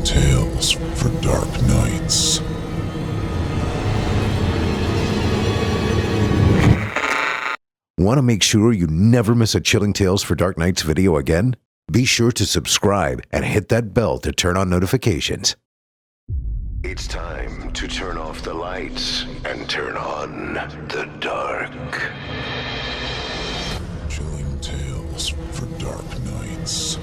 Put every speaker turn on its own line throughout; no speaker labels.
Tales for Dark Nights.
Want to make sure you never miss a Chilling Tales for Dark Nights video again? Be sure to subscribe and hit that bell to turn on notifications.
It's time to turn off the lights and turn on the dark.
Chilling Tales for Dark Nights.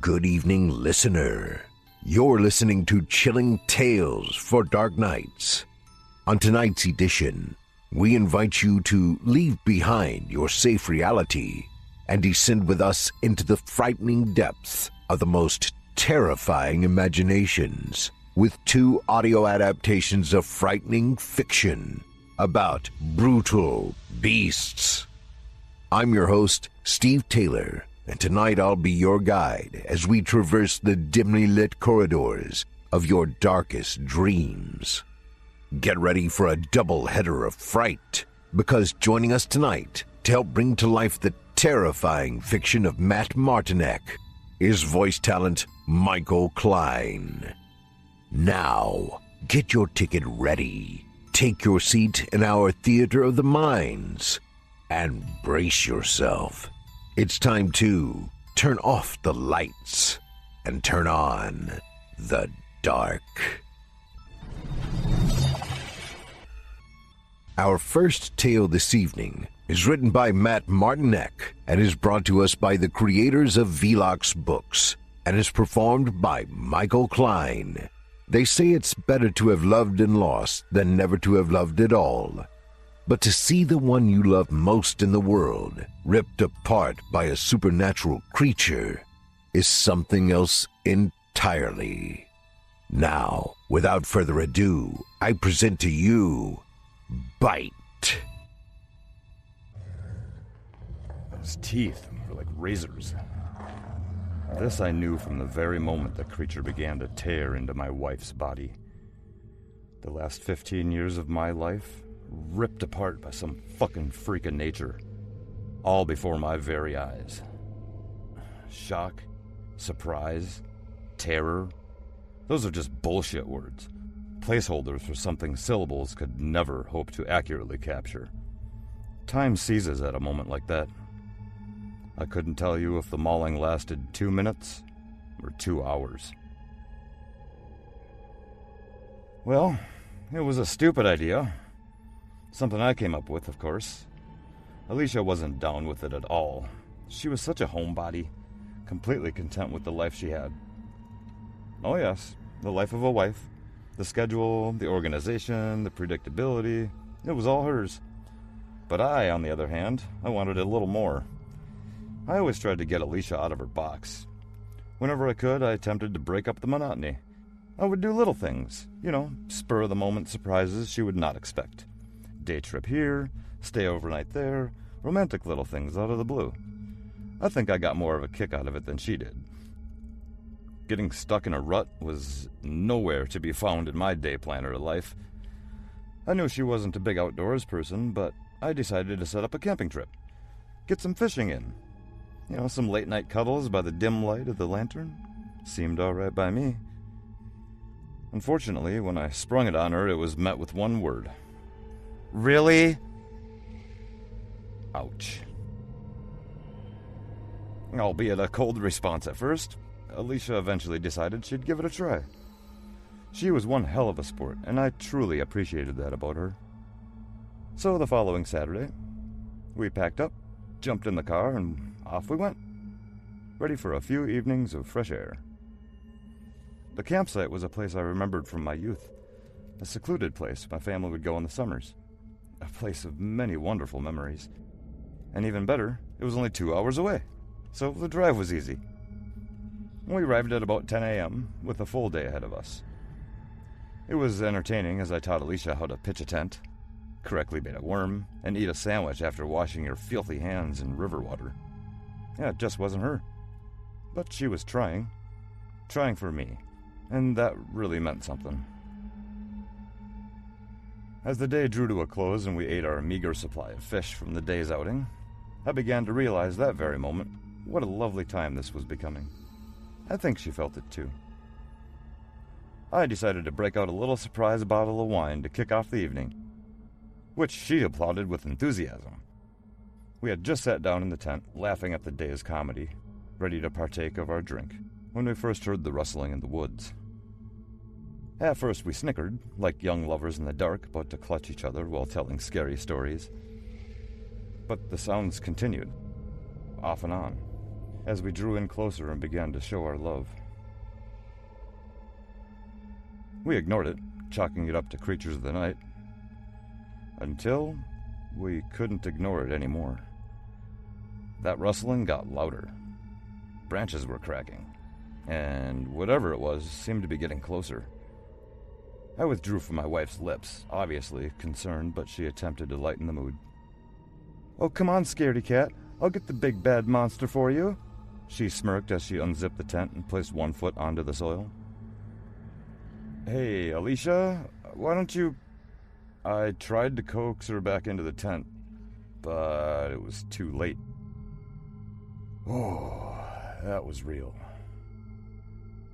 Good evening, listener. You're listening to Chilling Tales for Dark Nights. On tonight's edition, we invite you to leave behind your safe reality and descend with us into the frightening depths of the most terrifying imaginations with two audio adaptations of frightening fiction about brutal beasts. I'm your host, Steve Taylor, and tonight I'll be your guide as we traverse the dimly lit corridors of your darkest dreams. Get ready for a double header of fright, because joining us tonight to help bring to life the terrifying fiction of Matt Martinek is voice talent Michael Kline. Now, get your ticket ready, take your seat in our theater of the minds, and brace yourself. It's time to turn off the lights and turn on the dark. Our first tale this evening is written by Matt Martinek and is brought to us by the creators of Velox Books and is performed by Michael Kline. They say it's better to have loved and lost than never to have loved at all. But to see the one you love most in the world ripped apart by a supernatural creature is something else entirely. Now, without further ado, I present to you Bite.
Those teeth were like razors. This I knew from the very moment the creature began to tear into my wife's body. The last 15 years of my life ripped apart by some fucking freak of nature, all before my very eyes. Shock, surprise, terror, those are just bullshit words, placeholders for something syllables could never hope to accurately capture. Time seizes at a moment like that. I couldn't tell you if the mauling lasted 2 minutes or 2 hours. Well, it was a stupid idea. Something I came up with, of course. Alicia wasn't down with it at all. She was such a homebody, completely content with the life she had. Oh yes, the life of a wife. The schedule, the organization, the predictability, it was all hers. But I, on the other hand, I wanted a little more. I always tried to get Alicia out of her box. Whenever I could, I attempted to break up the monotony. I would do little things, spur-of-the-moment surprises she would not expect. Day trip here, stay overnight there, romantic little things out of the blue. I think I got more of a kick out of it than she did. Getting stuck in a rut was nowhere to be found in my day planner of life. I knew she wasn't a big outdoors person, but I decided to set up a camping trip. Get some fishing in. Some late night cuddles by the dim light of the lantern. Seemed all right by me. Unfortunately, when I sprung it on her, it was met with one word. Really? Ouch. Albeit a cold response at first, Alicia eventually decided she'd give it a try. She was one hell of a sport, and I truly appreciated that about her. So the following Saturday, we packed up, jumped in the car, and off we went, ready for a few evenings of fresh air. The campsite was a place I remembered from my youth, a secluded place my family would go in the summers. A place of many wonderful memories. And even better, it was only 2 hours away. so the drive was easy. We arrived at about 10 a.m. with a full day ahead of us. It was entertaining as I taught Alicia how to pitch a tent, correctly bait a worm, and eat a sandwich after washing your filthy hands in river water. Yeah, it just wasn't her. But she was trying for me, and that really meant something. As the day drew to a close and we ate our meager supply of fish from the day's outing, I began to realize that very moment what a lovely time this was becoming. I think she felt it too. I decided to break out a little surprise bottle of wine to kick off the evening, which she applauded with enthusiasm. We had just sat down in the tent, laughing at the day's comedy, ready to partake of our drink, when we first heard the rustling in the woods. At first we snickered, like young lovers in the dark about to clutch each other while telling scary stories. But the sounds continued, off and on, as we drew in closer and began to show our love. We ignored it, chalking it up to creatures of the night, until we couldn't ignore it anymore. That rustling got louder. Branches were cracking, and whatever it was seemed to be getting closer. I withdrew from my wife's lips, obviously concerned, but she attempted to lighten the mood. "Oh, come on, scaredy cat. I'll get the big bad monster for you," she smirked as she unzipped the tent and placed one foot onto the soil. "Hey, Alicia, why don't you..." I tried to coax her back into the tent, but it was too late. Oh, that was real.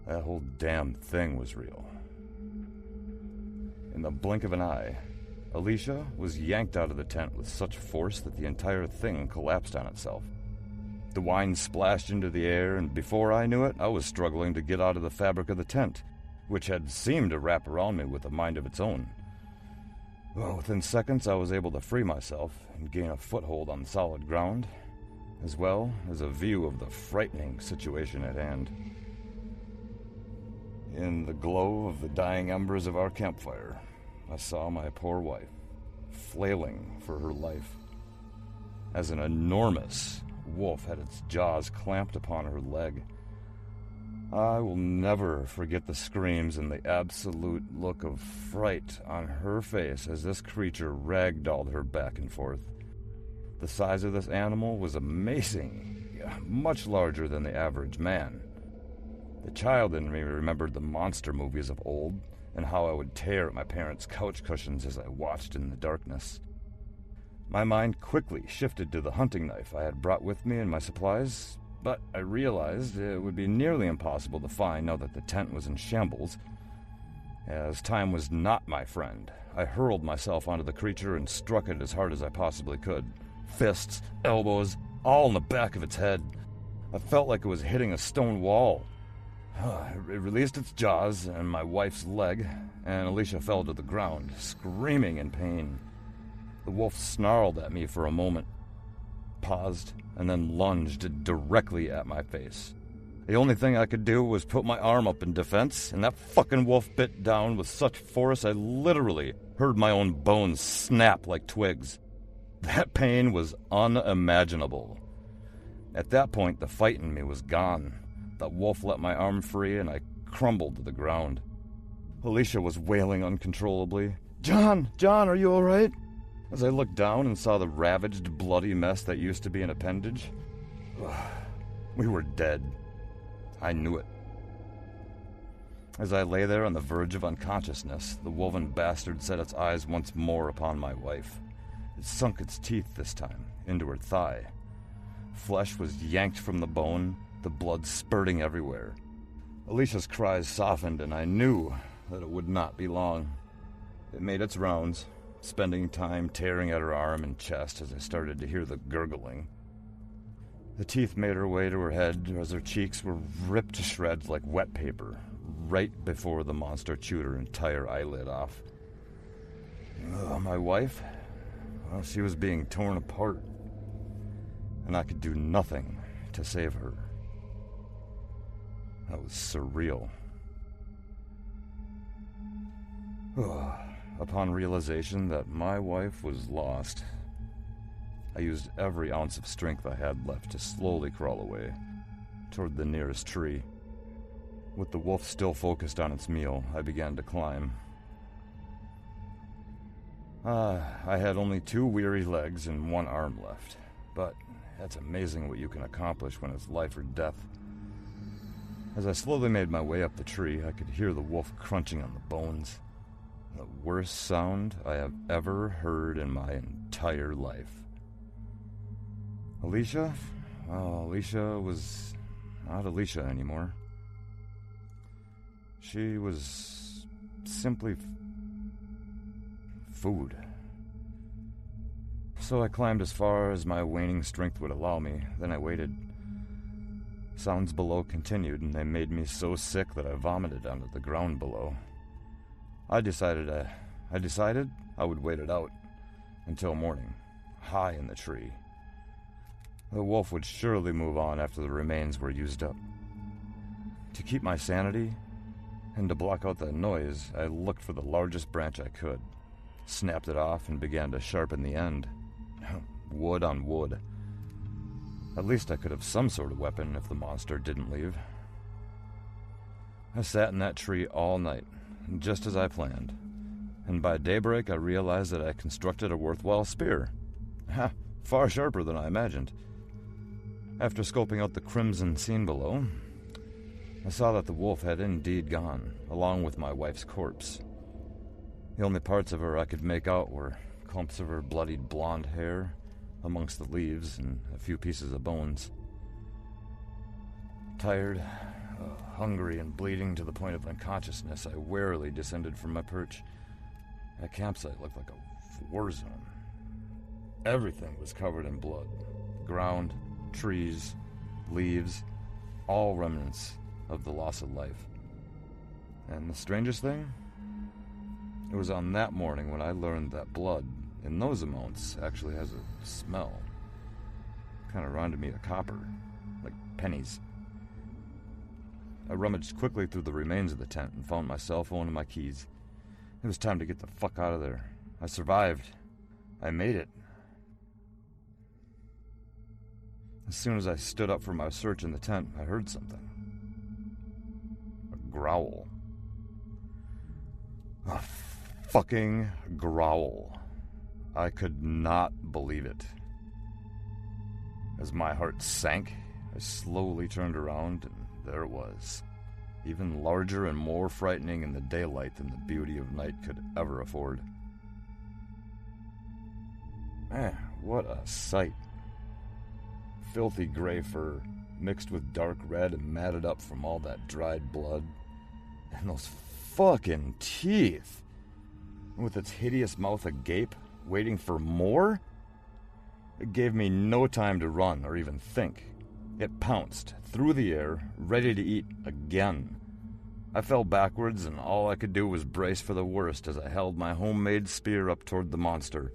That whole damn thing was real. In the blink of an eye, Alicia was yanked out of the tent with such force that the entire thing collapsed on itself. The wine splashed into the air, and before I knew it, I was struggling to get out of the fabric of the tent, which had seemed to wrap around me with a mind of its own. Well, within seconds, I was able to free myself and gain a foothold on solid ground, as well as a view of the frightening situation at hand. In the glow of the dying embers of our campfire, I saw my poor wife flailing for her life, as an enormous wolf had its jaws clamped upon her leg. I will never forget the screams and the absolute look of fright on her face as this creature ragdolled her back and forth. The size of this animal was amazing, much larger than the average man. The child in me remembered the monster movies of old and how I would tear at my parents' couch cushions as I watched in the darkness. My mind quickly shifted to the hunting knife I had brought with me and my supplies, but I realized it would be nearly impossible to find now that the tent was in shambles. As time was not my friend, I hurled myself onto the creature and struck it as hard as I possibly could. Fists, elbows, all in the back of its head. I felt like it was hitting a stone wall. It released its jaws and my wife's leg, and Alicia fell to the ground, screaming in pain. The wolf snarled at me for a moment, paused, and then lunged directly at my face. The only thing I could do was put my arm up in defense, and that fucking wolf bit down with such force I literally heard my own bones snap like twigs. That pain was unimaginable. At that point, the fight in me was gone. That wolf let my arm free, and I crumbled to the ground. Alicia was wailing uncontrollably. John, are you all right?" As I looked down and saw the ravaged, bloody mess that used to be an appendage, we were dead. I knew it. As I lay there on the verge of unconsciousness, the woven bastard set its eyes once more upon my wife. It sunk its teeth this time into her thigh. Flesh was yanked from the bone, the blood spurting everywhere. Alicia's cries softened, and I knew that it would not be long. It made its rounds, spending time tearing at her arm and chest as I started to hear the gurgling. The teeth made her way to her head as her cheeks were ripped to shreds like wet paper, right before the monster chewed her entire eyelid off. My wife? Well, she was being torn apart, and I could do nothing to save her. That was surreal. Upon realization that my wife was lost, I used every ounce of strength I had left to slowly crawl away toward the nearest tree. With the wolf still focused on its meal, I began to climb. I had only 2 weary legs and 1 arm left, but that's amazing what you can accomplish when it's life or death. As I slowly made my way up the tree, I could hear the wolf crunching on the bones. The worst sound I have ever heard in my entire life. Alicia? Well, Alicia was not Alicia anymore. She was simply food. So I climbed as far as my waning strength would allow me, then I waited. Sounds below continued, and they made me so sick that I vomited onto the ground below. I decided I would wait it out until morning, high in the tree. The wolf would surely move on after the remains were used up. To keep my sanity, and to block out the noise, I looked for the largest branch I could, snapped it off, and began to sharpen the end. Wood on wood. At least I could have some sort of weapon if the monster didn't leave. I sat in that tree all night, just as I planned, and by daybreak I realized that I constructed a worthwhile spear. Far sharper than I imagined. After scoping out the crimson scene below, I saw that the wolf had indeed gone, along with my wife's corpse. The only parts of her I could make out were clumps of her bloodied blonde hair amongst the leaves and a few pieces of bones. Tired, hungry, and bleeding to the point of unconsciousness, I warily descended from my perch. That campsite looked like a war zone. Everything was covered in blood. Ground, trees, leaves, all remnants of the loss of life. And the strangest thing? It was on that morning when I learned that blood, in those amounts, actually has a smell. Kind of reminded me of copper, like pennies. I rummaged quickly through the remains of the tent and found my cell phone and my keys. It was time to get the fuck out of there. I survived. I made it. As soon as I stood up for my search in the tent, I heard something. A growl. A fucking growl. I could not believe it. As my heart sank, I slowly turned around, and there it was. Even larger and more frightening in the daylight than the beauty of night could ever afford. Man, what a sight. Filthy gray fur, mixed with dark red and matted up from all that dried blood. And those fucking teeth! With its hideous mouth agape, waiting for more? It gave me no time to run or even think. It pounced through the air, ready to eat again. I fell backwards, and all I could do was brace for the worst as I held my homemade spear up toward the monster.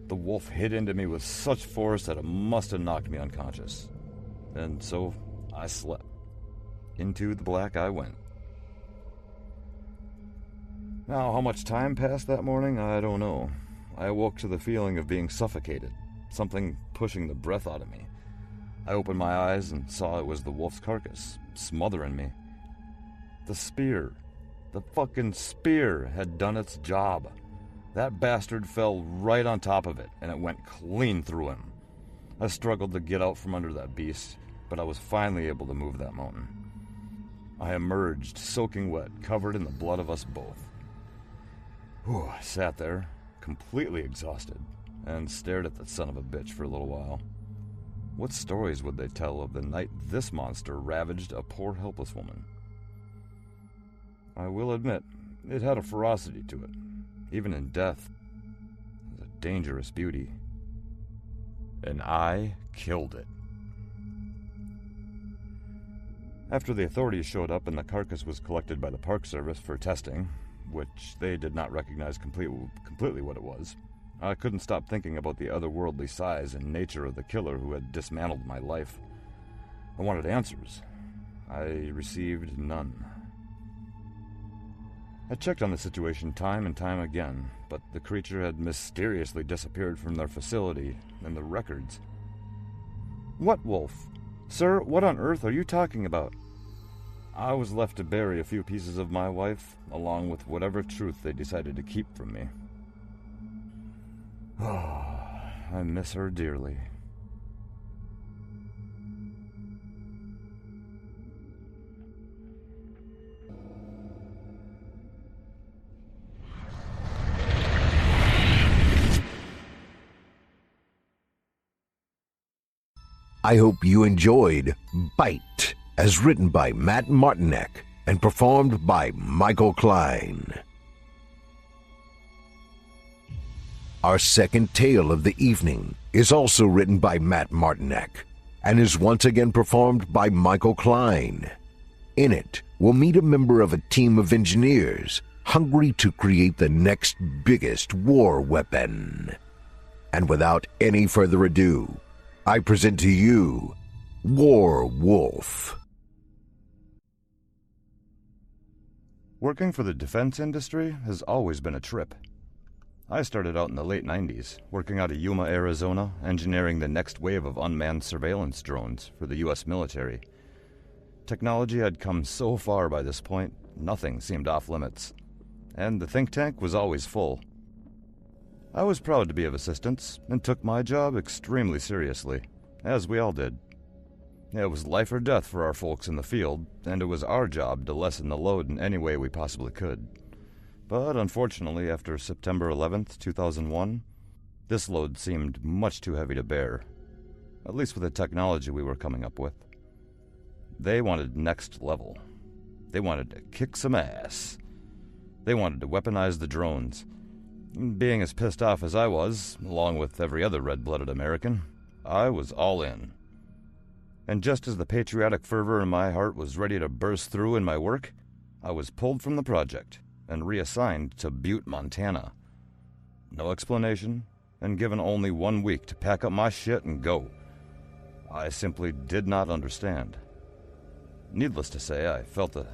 The wolf hit into me with such force that it must have knocked me unconscious. And so I slept. Into the black I went. Now, how much time passed that morning, I don't know. I awoke to the feeling of being suffocated, something pushing the breath out of me. I opened my eyes and saw it was the wolf's carcass, smothering me. The spear, the fucking spear, had done its job. That bastard fell right on top of it, and it went clean through him. I struggled to get out from under that beast, but I was finally able to move that mountain. I emerged, soaking wet, covered in the blood of us both. I sat there, completely exhausted, and stared at the son of a bitch for a little while. What stories would they tell of the night this monster ravaged a poor helpless woman? I will admit, it had a ferocity to it. Even in death, it was a dangerous beauty. And I killed it. After the authorities showed up and the carcass was collected by the Park Service for testing, which they did not recognize completely what it was, I couldn't stop thinking about the otherworldly size and nature of the killer who had dismantled my life. I wanted answers. I received none. I checked on the situation time and time again, but the creature had mysteriously disappeared from their facility and the records. What wolf? Sir, what on earth are you talking about? I was left to bury a few pieces of my wife, along with whatever truth they decided to keep from me. I miss her dearly.
I hope you enjoyed Bite, as written by Matt Martinek and performed by Michael Kline. Our second tale of the evening is also written by Matt Martinek and is once again performed by Michael Kline. In it, we'll meet a member of a team of engineers hungry to create the next biggest war weapon. And without any further ado, I present to you WarWolf.
Working for the defense industry has always been a trip. I started out in the late 90s, working out of Yuma, Arizona, engineering the next wave of unmanned surveillance drones for the U.S. military. Technology had come so far by this point, nothing seemed off limits. And the think tank was always full. I was proud to be of assistance and took my job extremely seriously, as we all did. It was life or death for our folks in the field, and it was our job to lessen the load in any way we possibly could. But unfortunately, after September 11th, 2001, this load seemed much too heavy to bear, at least with the technology we were coming up with. They wanted next level. They wanted to kick some ass. They wanted to weaponize the drones. Being as pissed off as I was, along with every other red-blooded American, I was all in. And just as the patriotic fervor in my heart was ready to burst through in my work, I was pulled from the project and reassigned to Butte, Montana. No explanation, and given only 1 week to pack up my shit and go. I simply did not understand. Needless to say, I felt a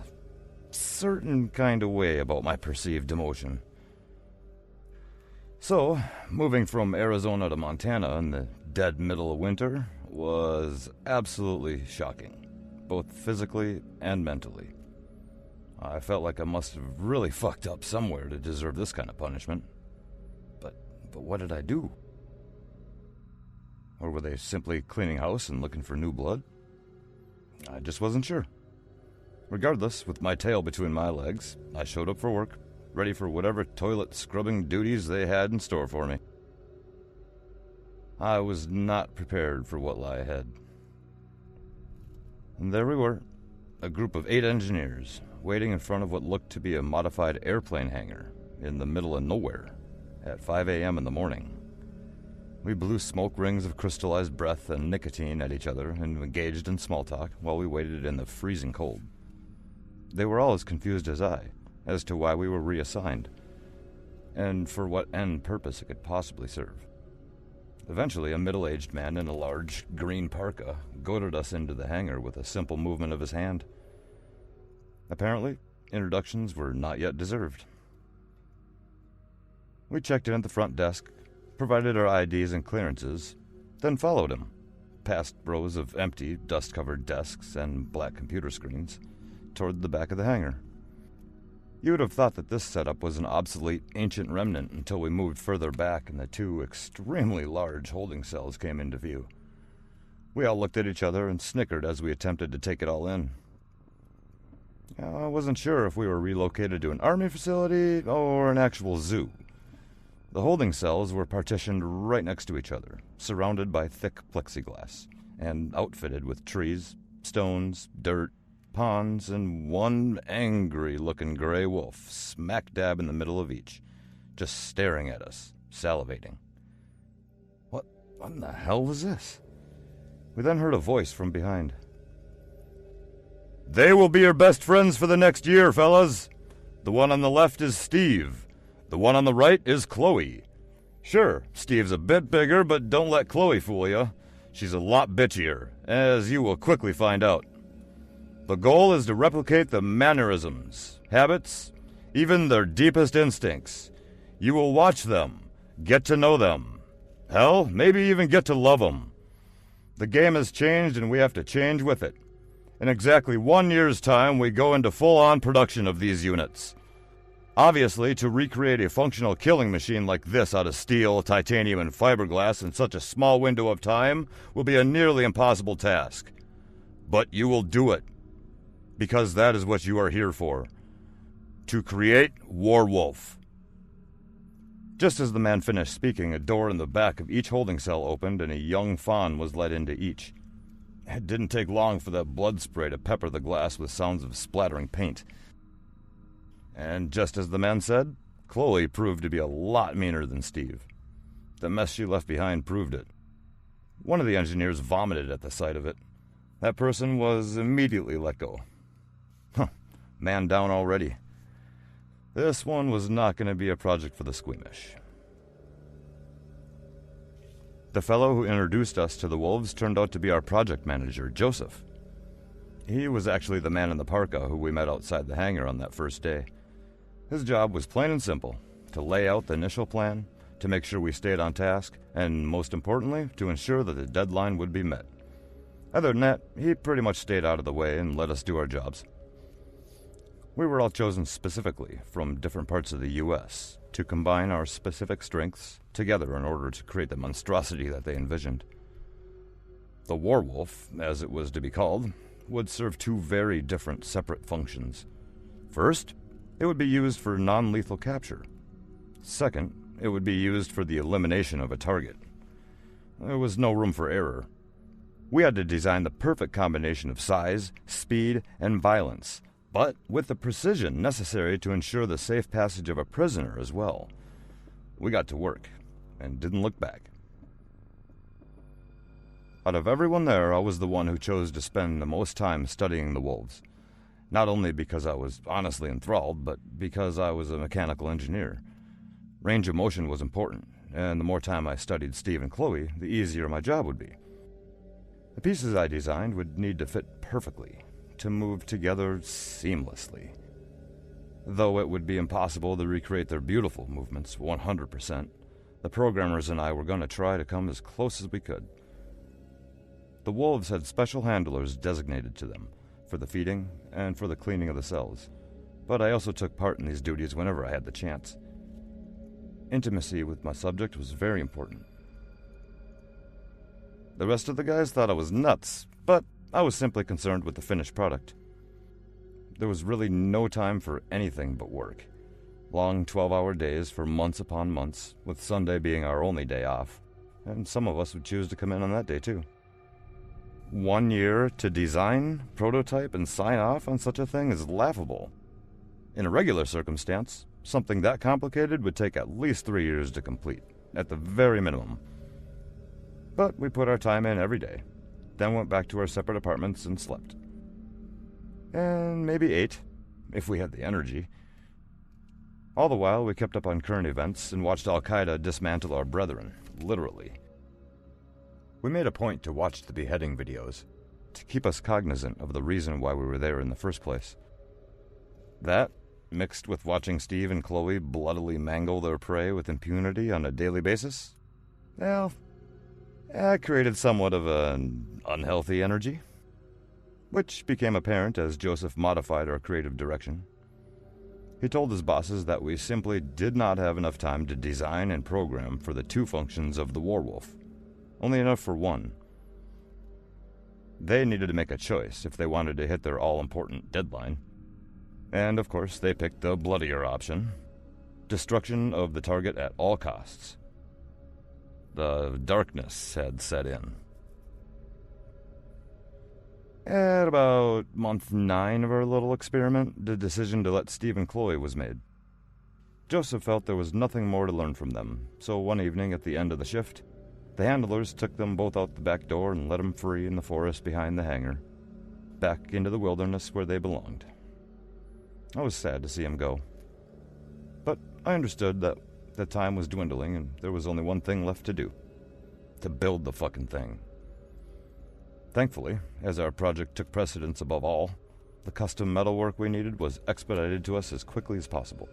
certain kind of way about my perceived demotion. So, moving from Arizona to Montana in the dead middle of winter was absolutely shocking, both physically and mentally. I felt like I must have really fucked up somewhere to deserve this kind of punishment. But what did I do? Or were they simply cleaning house and looking for new blood? I just wasn't sure. Regardless, with my tail between my legs, I showed up for work, ready for whatever toilet scrubbing duties they had in store for me. I was not prepared for what lay ahead. And there we were, a group of 8 engineers, waiting in front of what looked to be a modified airplane hangar in the middle of nowhere at 5 a.m. in the morning. We blew smoke rings of crystallized breath and nicotine at each other and engaged in small talk while we waited in the freezing cold. They were all as confused as I, as to why we were reassigned, and for what end purpose it could possibly serve. Eventually, a middle-aged man in a large green parka goaded us into the hangar with a simple movement of his hand. Apparently, introductions were not yet deserved. We checked in at the front desk, provided our IDs and clearances, then followed him, past rows of empty, dust-covered desks and black computer screens, toward the back of the hangar. You would have thought that this setup was an obsolete, ancient remnant until we moved further back and the 2 extremely large holding cells came into view. We all looked at each other and snickered as we attempted to take it all in. I wasn't sure if we were relocated to an army facility or an actual zoo. The holding cells were partitioned right next to each other, surrounded by thick plexiglass, and outfitted with trees, stones, dirt, ponds, and one angry-looking gray wolf smack dab in the middle of each, just staring at us, salivating. What in the hell was this? We then heard a voice from behind. "They will be your best friends for the next year, fellas. The one on the left is Steve. The one on the right is Chloe. Sure, Steve's a bit bigger, but don't let Chloe fool you. She's a lot bitchier, as you will quickly find out. The goal is to replicate the mannerisms, habits, even their deepest instincts. You will watch them, get to know them. Hell, maybe even get to love them. The game has changed and we have to change with it. In exactly 1 year's time, we go into full-on production of these units. Obviously, to recreate a functional killing machine like this out of steel, titanium, and fiberglass in such a small window of time will be a nearly impossible task. But you will do it, because that is what you are here for. To create WarWolf. Just as the man finished speaking, a door in the back of each holding cell opened and a young fawn was led into each. It didn't take long for that blood spray to pepper the glass with sounds of splattering paint. And just as the man said, Chloe proved to be a lot meaner than Steve. The mess she left behind proved it. One of the engineers vomited at the sight of it. That person was immediately let go. Man down already. This one was not going to be a project for the squeamish. The fellow who introduced us to the wolves turned out to be our project manager, Joseph. He was actually the man in the parka who we met outside the hangar on that first day. His job was plain and simple, to lay out the initial plan, to make sure we stayed on task, and most importantly, to ensure that the deadline would be met. Other than that, he pretty much stayed out of the way and let us do our jobs. We were all chosen specifically from different parts of the U.S. to combine our specific strengths together in order to create the monstrosity that they envisioned. The WarWolf, as it was to be called, would serve two very different separate functions. First, it would be used for non-lethal capture. Second, it would be used for the elimination of a target. There was no room for error. We had to design the perfect combination of size, speed, and violence, but with the precision necessary to ensure the safe passage of a prisoner as well. We got to work, and didn't look back. Out of everyone there, I was the one who chose to spend the most time studying the wolves. Not only because I was honestly enthralled, but because I was a mechanical engineer. Range of motion was important, and the more time I studied Steve and Chloe, the easier my job would be. The pieces I designed would need to fit perfectly, to move together seamlessly. Though it would be impossible to recreate their beautiful movements 100%, the programmers and I were going to try to come as close as we could. The wolves had special handlers designated to them, for the feeding and for the cleaning of the cells, but I also took part in these duties whenever I had the chance. Intimacy with my subject was very important. The rest of the guys thought I was nuts, but I was simply concerned with the finished product. There was really no time for anything but work. Long 12-hour days for months upon months, with Sunday being our only day off, and some of us would choose to come in on that day too. 1 year to design, prototype, and sign off on such a thing is laughable. In a regular circumstance, something that complicated would take at least 3 years to complete, at the very minimum. But we put our time in every day, then went back to our separate apartments and slept. And maybe ate, if we had the energy. All the while, we kept up on current events and watched Al-Qaeda dismantle our brethren, literally. We made a point to watch the beheading videos, to keep us cognizant of the reason why we were there in the first place. That, mixed with watching Steve and Chloe bloodily mangle their prey with impunity on a daily basis, well, that created somewhat of an unhealthy energy, which became apparent as Joseph modified our creative direction. He told his bosses that we simply did not have enough time to design and program for the two functions of the WarWolf, only enough for one. They needed to make a choice if they wanted to hit their all-important deadline. And of course, they picked the bloodier option: destruction of the target at all costs. The darkness had set in. At about month 9 of our little experiment, the decision to let Steve and Chloe was made. Joseph felt there was nothing more to learn from them, so one evening at the end of the shift, the handlers took them both out the back door and let them free in the forest behind the hangar, back into the wilderness where they belonged. I was sad to see him go, but I understood that the time was dwindling and there was only one thing left to do: to build the fucking thing. Thankfully, as our project took precedence above all, the custom metalwork we needed was expedited to us as quickly as possible.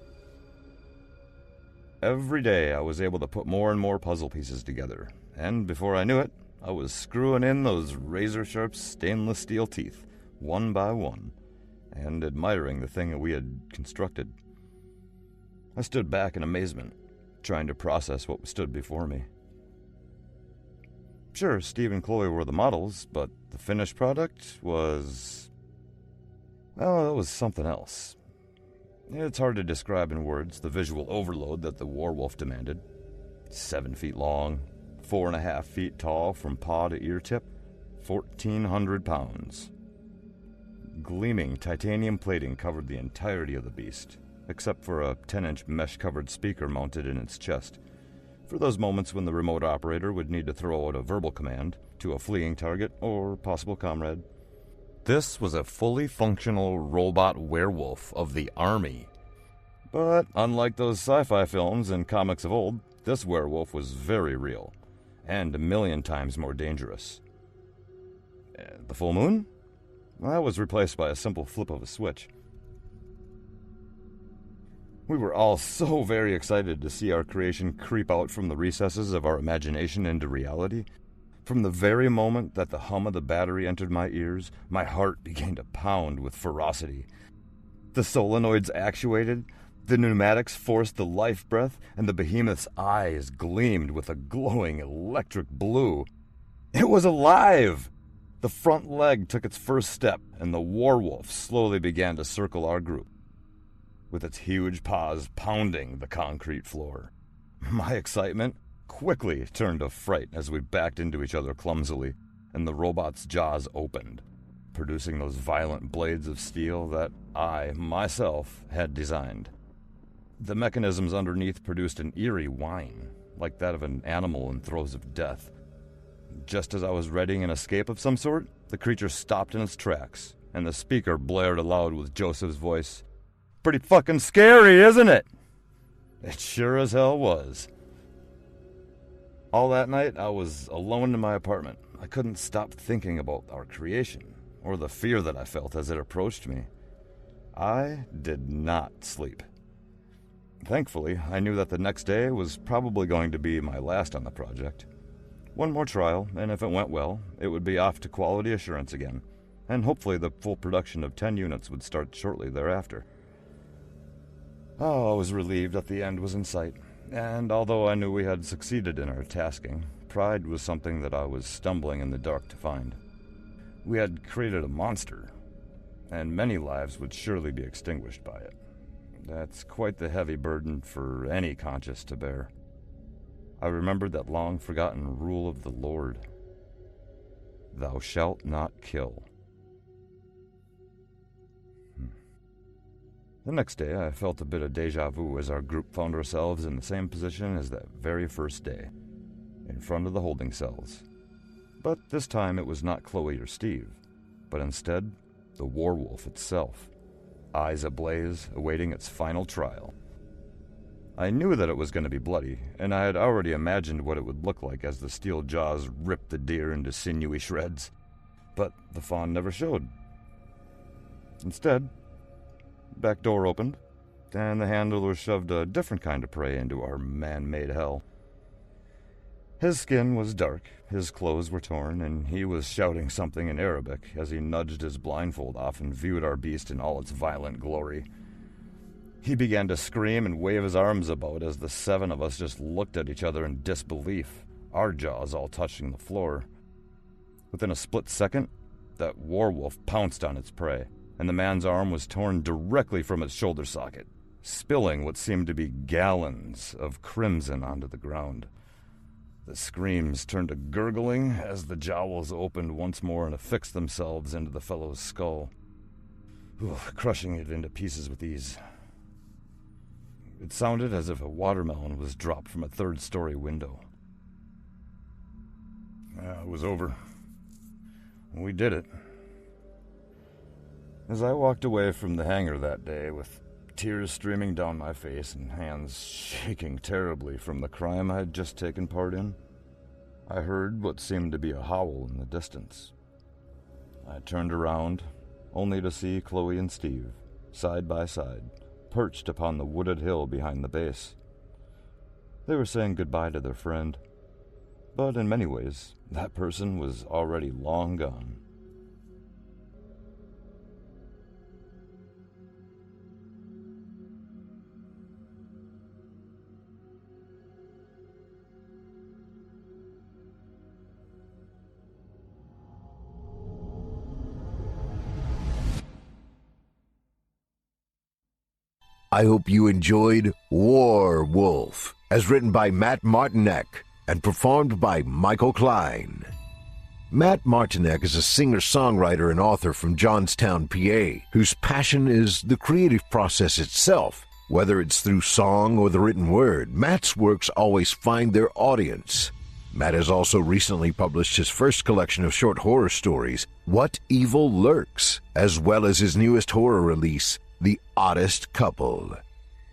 Every day I was able to put more and more puzzle pieces together, and before I knew it, I was screwing in those razor-sharp stainless steel teeth, one by one, and admiring the thing that we had constructed. I stood back in amazement, trying to process what stood before me. Sure, Steve and Chloe were the models, but the finished product was... well, it was something else. It's hard to describe in words the visual overload that the WarWolf demanded. 7 feet long, 4.5 feet tall from paw to ear tip, 1,400 pounds. Gleaming titanium plating covered the entirety of the beast, except for a 10-inch mesh-covered speaker mounted in its chest, for those moments when the remote operator would need to throw out a verbal command to a fleeing target or possible comrade. This was a fully functional robot werewolf of the army. But unlike those sci-fi films and comics of old, this werewolf was very real, and 1,000,000 times more dangerous. The full moon? That was replaced by a simple flip of a switch. We were all so very excited to see our creation creep out from the recesses of our imagination into reality. From the very moment that the hum of the battery entered my ears, my heart began to pound with ferocity. The solenoids actuated, the pneumatics forced the life breath, and the behemoth's eyes gleamed with a glowing electric blue. It was alive! The front leg took its first step, and the WarWolf slowly began to circle our group, with its huge paws pounding the concrete floor. My excitement quickly turned to fright as we backed into each other clumsily, and the robot's jaws opened, producing those violent blades of steel that I, myself, had designed. The mechanisms underneath produced an eerie whine, like that of an animal in throes of death. Just as I was readying an escape of some sort, the creature stopped in its tracks, and the speaker blared aloud with Joseph's voice. "Pretty fucking scary, isn't it?" It sure as hell was. All that night, I was alone in my apartment. I couldn't stop thinking about our creation, or the fear that I felt as it approached me. I did not sleep. Thankfully, I knew that the next day was probably going to be my last on the project. One more trial, and if it went well, it would be off to quality assurance again, and hopefully the full production of 10 units would start shortly thereafter. Oh, I was relieved that the end was in sight. And although I knew we had succeeded in our tasking, pride was something that I was stumbling in the dark to find. We had created a monster, and many lives would surely be extinguished by it. That's quite the heavy burden for any conscience to bear. I remembered that long-forgotten rule of the Lord. Thou shalt not kill. The next day, I felt a bit of déjà vu as our group found ourselves in the same position as that very first day, in front of the holding cells. But this time it was not Chloe or Steve, but instead the WarWolf itself, eyes ablaze, awaiting its final trial. I knew that it was going to be bloody, and I had already imagined what it would look like as the steel jaws ripped the deer into sinewy shreds. But the fawn never showed. Instead, back door opened, and the handler shoved a different kind of prey into our man-made hell. His skin was dark, his clothes were torn, and he was shouting something in Arabic as he nudged his blindfold off and viewed our beast in all its violent glory. He began to scream and wave his arms about as the 7 of us just looked at each other in disbelief, our jaws all touching the floor. Within a split second, that WarWolf pounced on its prey, and the man's arm was torn directly from its shoulder socket, spilling what seemed to be gallons of crimson onto the ground. The screams turned to gurgling as the jowls opened once more and affixed themselves into the fellow's skull, crushing it into pieces with ease. It sounded as if a watermelon was dropped from a 3rd-story window. It was over. We did it. As I walked away from the hangar that day with tears streaming down my face and hands shaking terribly from the crime I had just taken part in, I heard what seemed to be a howl in the distance. I turned around only to see Chloe and Steve, side by side, perched upon the wooded hill behind the base. They were saying goodbye to their friend, but in many ways, that person was already long gone.
I hope you enjoyed WarWolf, as written by Matt Martinek and performed by Michael Kline. Matt Martinek is a singer-songwriter and author from Johnstown, PA, whose passion is the creative process itself. Whether it's through song or the written word, Matt's works always find their audience. Matt has also recently published his first collection of short horror stories, What Evil Lurks, as well as his newest horror release, The Oddest Couple.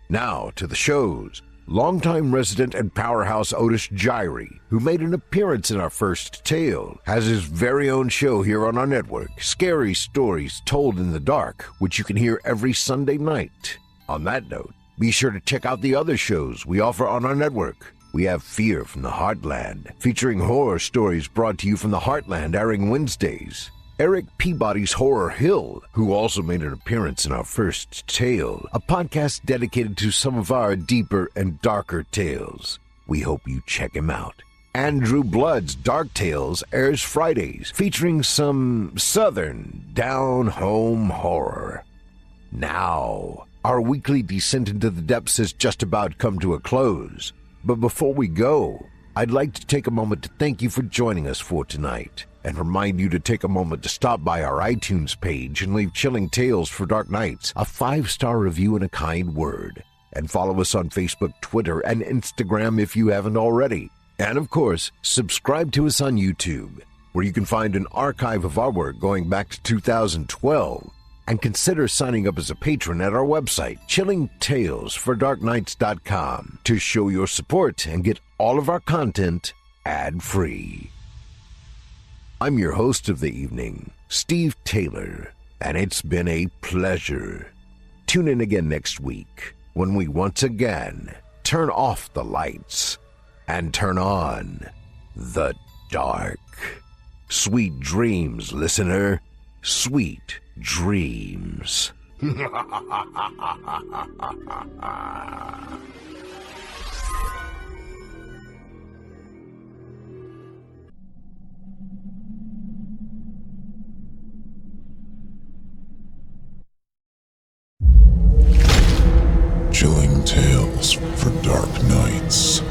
Now to the shows. Longtime resident and powerhouse Otis Gyrie, who made an appearance in our first tale, has his very own show here on our network, Scary Stories Told in the Dark, which you can hear every Sunday night. On that note, be sure to check out the other shows we offer on our network. We have Fear from the Heartland, featuring horror stories brought to you from the Heartland, airing Wednesdays. Eric Peabody's Horror Hill, who also made an appearance in our first tale, a podcast dedicated to some of our deeper and darker tales. We hope you check him out. Andrew Blood's Dark Tales airs Fridays, featuring some southern down-home horror. Now, our weekly descent into the depths has just about come to a close. But before we go, I'd like to take a moment to thank you for joining us for tonight, and remind you to take a moment to stop by our iTunes page and leave Chilling Tales for Dark Nights a 5-star review and a kind word. And follow us on Facebook, Twitter, and Instagram if you haven't already. And of course, subscribe to us on YouTube, where you can find an archive of our work going back to 2012. And consider signing up as a patron at our website, chillingtalesfordarknights.com, to show your support and get all of our content ad-free. I'm your host of the evening, Steve Taylor, and it's been a pleasure. Tune in again next week when we once again turn off the lights and turn on the dark. Sweet dreams, listener. Sweet dreams.
Chilling Tales for Dark Nights.